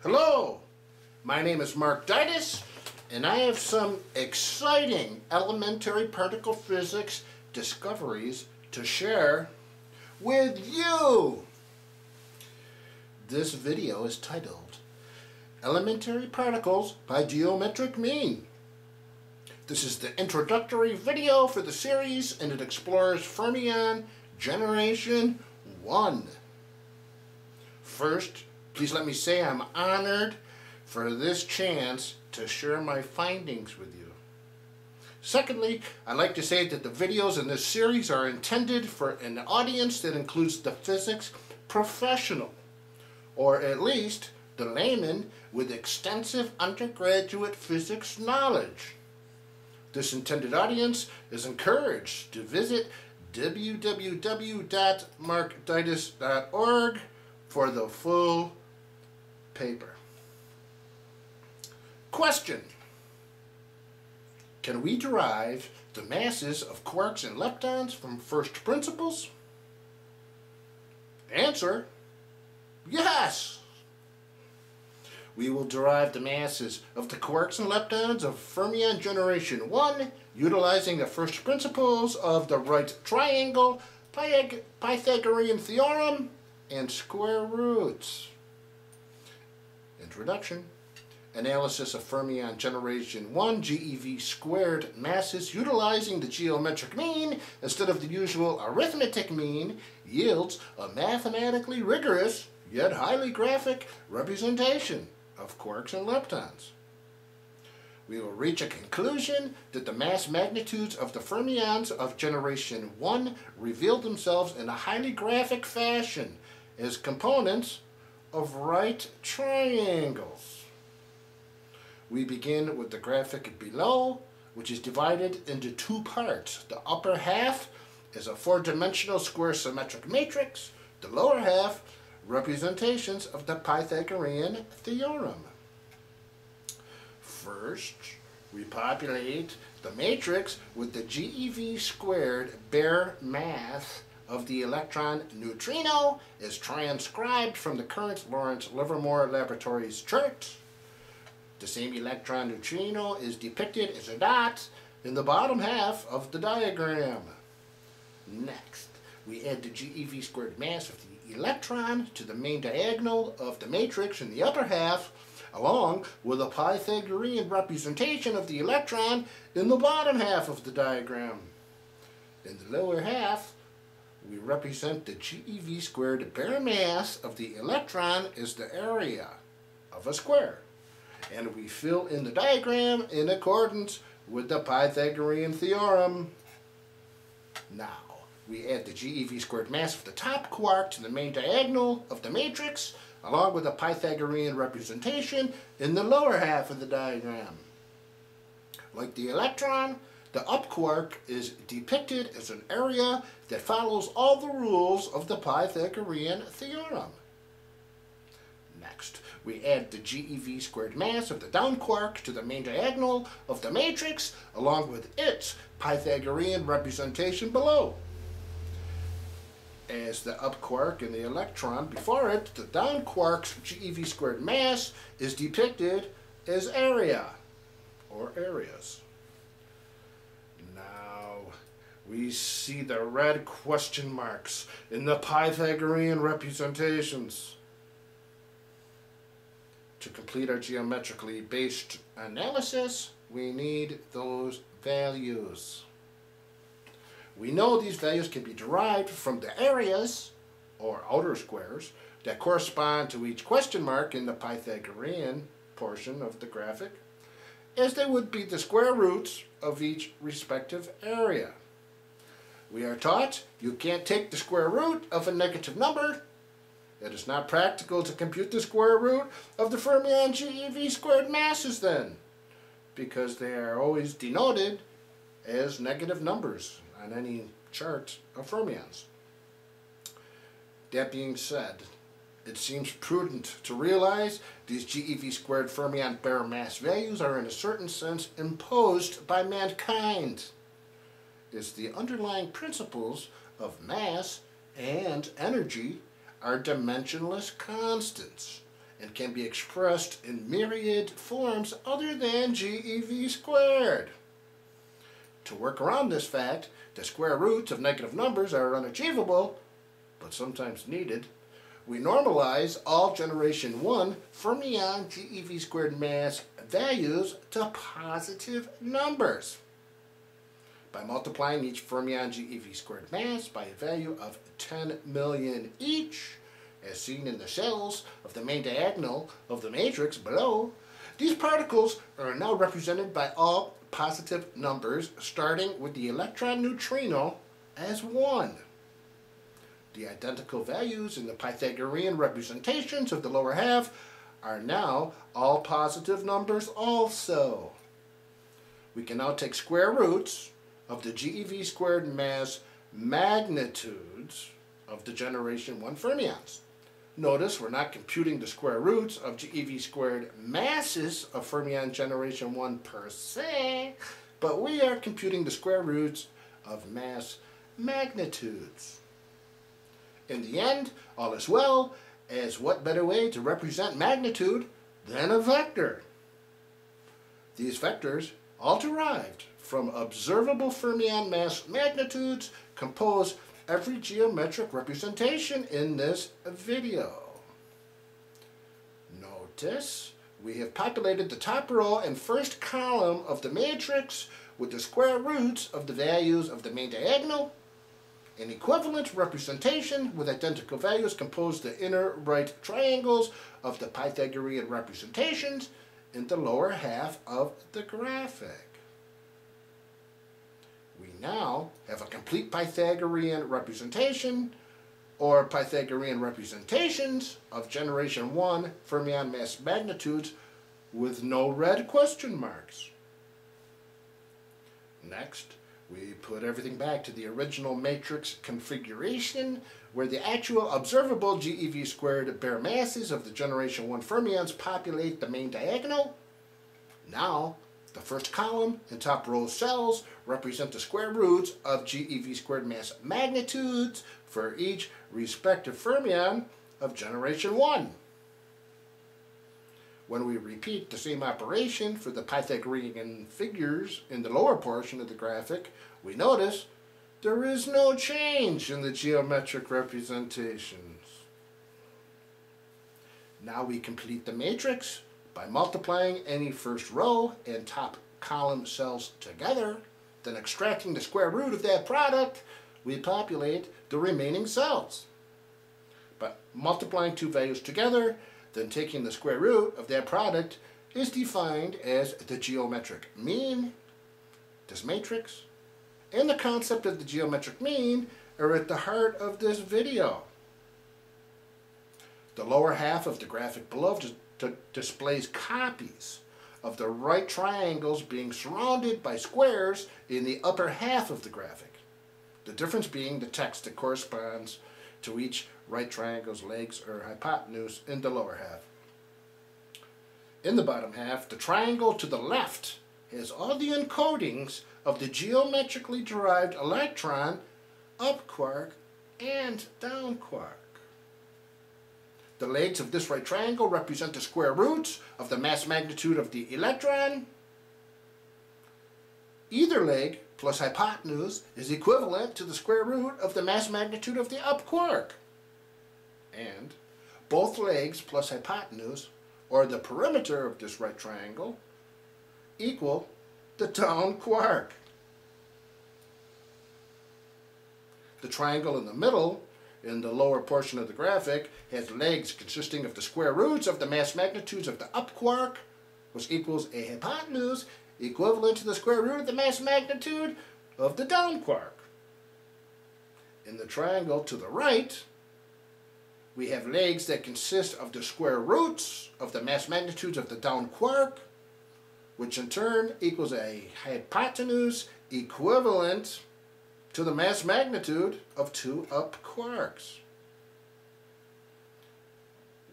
Hello, my name is Mark Ditus, and I have some exciting elementary particle physics discoveries to share with you. This video is titled Elementary Particles by Geometric Mean. This is the introductory video for the series, and it explores fermion generation 1. First, please let me say I'm honored for this chance to share my findings with you. Secondly, I'd like to say that the videos in this series are intended for an audience that includes the physics professional, or at least the layman with extensive undergraduate physics knowledge. This intended audience is encouraged to visit www.markditus.org for the full paper. Question: can we derive the masses of quarks and leptons from first principles? Answer: yes! We will derive the masses of the quarks and leptons of fermion generation 1 utilizing the first principles of the right triangle, Pythagorean theorem, and square roots. Introduction. Analysis of fermion generation 1 GeV squared masses utilizing the geometric mean instead of the usual arithmetic mean yields a mathematically rigorous yet highly graphic representation of quarks and leptons. We will reach a conclusion that the mass magnitudes of the fermions of generation 1 reveal themselves in a highly graphic fashion as components of right triangles. We begin with the graphic below, which is divided into two parts. The upper half is a four-dimensional square symmetric matrix. The lower half, representations of the Pythagorean theorem. First, we populate the matrix with the GeV squared bare mass of the electron neutrino as transcribed from the current Lawrence Livermore Laboratories chart. The same electron neutrino is depicted as a dot in the bottom half of the diagram. Next, we add the GeV squared mass of the electron to the main diagonal of the matrix in the upper half, along with a Pythagorean representation of the electron in the bottom half of the diagram. In the lower half, we represent the GeV squared bare mass of the electron as the area of a square, and we fill in the diagram in accordance with the Pythagorean theorem. Now, we add the GeV squared mass of the top quark to the main diagonal of the matrix, along with a Pythagorean representation in the lower half of the diagram. Like the electron, the up quark is depicted as an area that follows all the rules of the Pythagorean theorem. Next, we add the GeV squared mass of the down quark to the main diagonal of the matrix, along with its Pythagorean representation below. As the up quark and the electron before it, the down quark's GeV squared mass is depicted as area, or areas. Now, we see the red question marks in the Pythagorean representations. To complete our geometrically based analysis, we need those values. We know these values can be derived from the areas, or outer squares, that correspond to each question mark in the Pythagorean portion of the graphic, as they would be the square roots of each respective area. We are taught you can't take the square root of a negative number. It is not practical to compute the square root of the fermion GeV squared masses then, because they are always denoted as negative numbers on any chart of fermions. That being said, it seems prudent to realize these GeV squared fermion bare mass values are in a certain sense imposed by mankind. It's the underlying principles of mass and energy are dimensionless constants, and can be expressed in myriad forms other than GeV squared. To work around this fact, the square roots of negative numbers are unachievable, but sometimes needed. We normalize all generation 1 fermion GeV squared mass values to positive numbers by multiplying each fermion GeV squared mass by a value of 10 million each, as seen in the cells of the main diagonal of the matrix below. These particles are now represented by all positive numbers, starting with the electron neutrino as 1. The identical values in the Pythagorean representations of the lower half are now all positive numbers also. We can now take square roots of the GeV squared mass magnitudes of the generation 1 fermions. Notice we're not computing the square roots of GeV squared masses of fermion generation 1 per se, but we are computing the square roots of mass magnitudes. In the end, all is well, as what better way to represent magnitude than a vector? These vectors, all derived from observable fermion mass magnitudes, compose every geometric representation in this video. Notice we have populated the top row and first column of the matrix with the square roots of the values of the main diagonal. An equivalent representation with identical values compose the inner right triangles of the Pythagorean representations in the lower half of the graphic. We now have a complete Pythagorean representation, or Pythagorean representations, of generation 1 fermion mass magnitudes with no red question marks. Next, we put everything back to the original matrix configuration, where the actual observable GeV squared bare masses of the generation 1 fermions populate the main diagonal. Now, the first column and top row cells represent the square roots of GeV squared mass magnitudes for each respective fermion of generation 1. When we repeat the same operation for the Pythagorean figures in the lower portion of the graphic, we notice there is no change in the geometric representations. Now we complete the matrix by multiplying any first row and top column cells together, then extracting the square root of that product, we populate the remaining cells. By multiplying two values together, then taking the square root of that product is defined as the geometric mean. This matrix and the concept of the geometric mean are at the heart of this video. The lower half of the graphic below displays copies of the right triangles being surrounded by squares in the upper half of the graphic. The difference being the text that corresponds to each right triangle's legs or hypotenuse in the lower half. In the bottom half, the triangle to the left has all the encodings of the geometrically derived electron, up quark, and down quark. The legs of this right triangle represent the square roots of the mass magnitude of the electron. Either leg plus hypotenuse is equivalent to the square root of the mass magnitude of the up quark. And both legs plus hypotenuse, or the perimeter of this right triangle, equal the down quark. The triangle in the middle, in the lower portion of the graphic, has legs consisting of the square roots of the mass magnitudes of the up quark, which equals a hypotenuse equivalent to the square root of the mass magnitude of the down quark. In the triangle to the right, we have legs that consist of the square roots of the mass magnitudes of the down quark, which in turn equals a hypotenuse equivalent to the mass magnitude of two up quarks.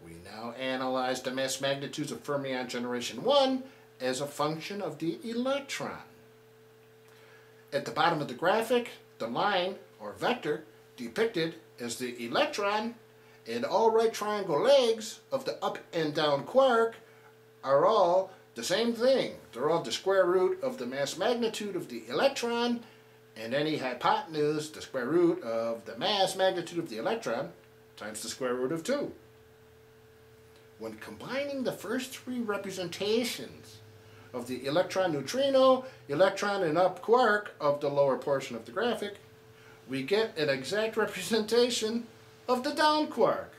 We now analyze the mass magnitudes of fermion generation 1 as a function of the electron. At the bottom of the graphic, the line, or vector, depicted as the electron and all right triangle legs of the up and down quark are all the same thing. They're all the square root of the mass magnitude of the electron, and any hypotenuse, the square root of the mass magnitude of the electron, times the square root of 2. When combining the first three representations of the electron neutrino, electron and up quark of the lower portion of the graphic, we get an exact representation of the down quark.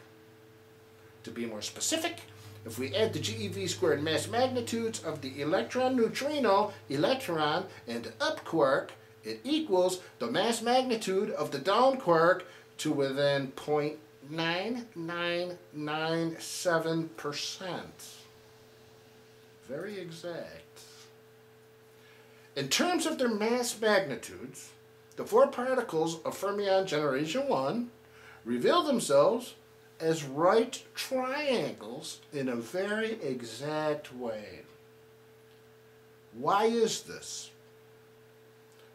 To be more specific, if we add the GeV squared mass magnitudes of the electron neutrino, electron, and up quark, it equals the mass magnitude of the down quark to within 0.9997%. Very exact. In terms of their mass magnitudes, the four particles of fermion generation 1 reveal themselves as right triangles in a very exact way. Why is this?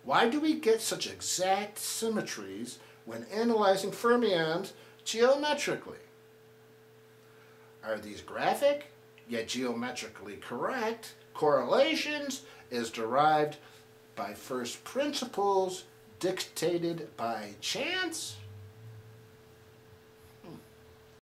Why do we get such exact symmetries when analyzing fermions geometrically? Are these graphic, yet geometrically correct, correlations as derived by first principles dictated by chance?